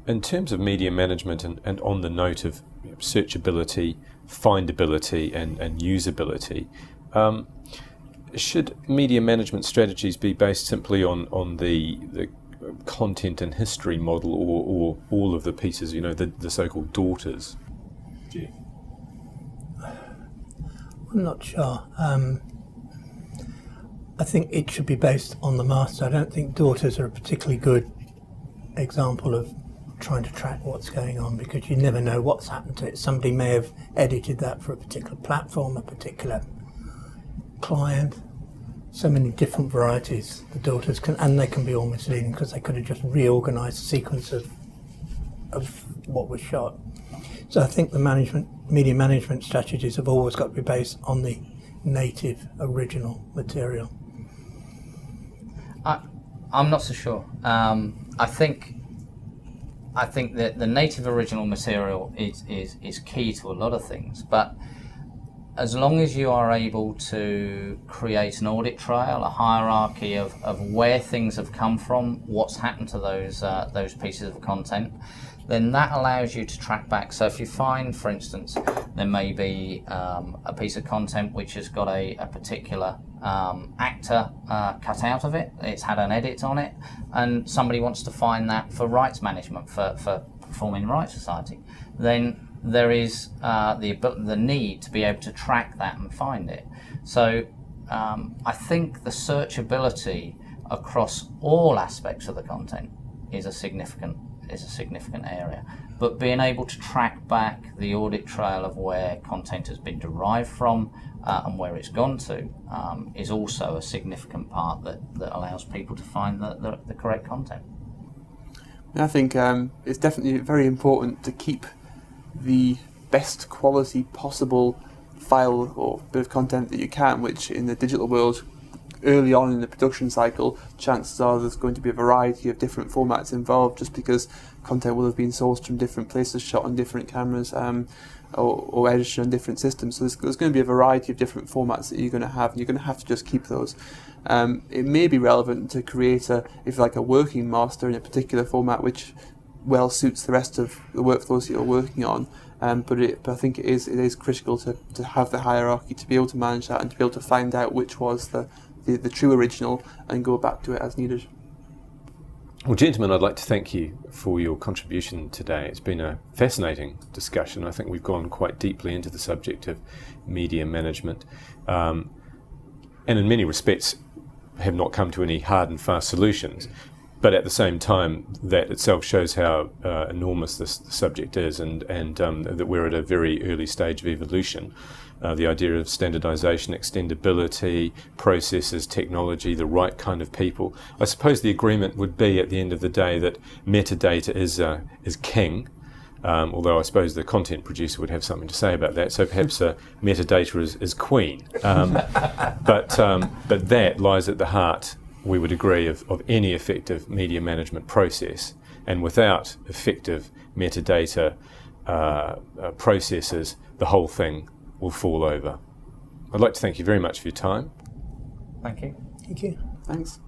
in terms of media management and on the note of searchability, findability and usability, should media management strategies be based simply on the content and history model, or all of the pieces, the so-called daughters? Jeff? I'm not sure. I think it should be based on the master. I don't think daughters are a particularly good example of trying to track what's going on, because you never know what's happened to it. Somebody may have edited that for a particular platform, a particular client. So many different varieties the daughters can, and they can be all misleading because they could have just reorganized the sequence of what was shot. So I think the media management strategies have always got to be based on the native original material. I'm not so sure. I think that the native original material is key to a lot of things, but as long as you are able to create an audit trail, a hierarchy of where things have come from, what's happened to those pieces of content, then that allows you to track back. So if you find, for instance, there may be a piece of content which has got a particular actor cut out of it, it's had an edit on it, and somebody wants to find that for rights management, for Performing Rights Society, then there is the need to be able to track that and find it. So I think the searchability across all aspects of the content is a significant area. But being able to track back the audit trail of where content has been derived from and where it's gone to is also a significant part that allows people to find the correct content. I think it's definitely very important to keep the best quality possible file or bit of content that you can, which in the digital world, early on in the production cycle, chances are there's going to be a variety of different formats involved, just because content will have been sourced from different places, shot on different cameras, or edited on different systems. So there's going to be a variety of different formats that you're going to have, and you're going to have to just keep those. It may be relevant to create a working master in a particular format which well suits the rest of the workflows that you're working on, but I think it is critical to have the hierarchy, to be able to manage that and to be able to find out which was the true original and go back to it as needed. Well, gentlemen, I'd like to thank you for your contribution today. It's been a fascinating discussion. I think we've gone quite deeply into the subject of media management, and in many respects have not come to any hard and fast solutions. But at the same time, that itself shows how enormous this subject is, and that we're at a very early stage of evolution. The idea of standardization, extendability, processes, technology, the right kind of people. I suppose the agreement would be at the end of the day that metadata is king, although I suppose the content producer would have something to say about that. So perhaps metadata is queen. But that lies at the heart, we would agree, of any effective media management process. And without effective metadata processes, the whole thing will fall over. I'd like to thank you very much for your time. Thank you. Thank you. Thanks.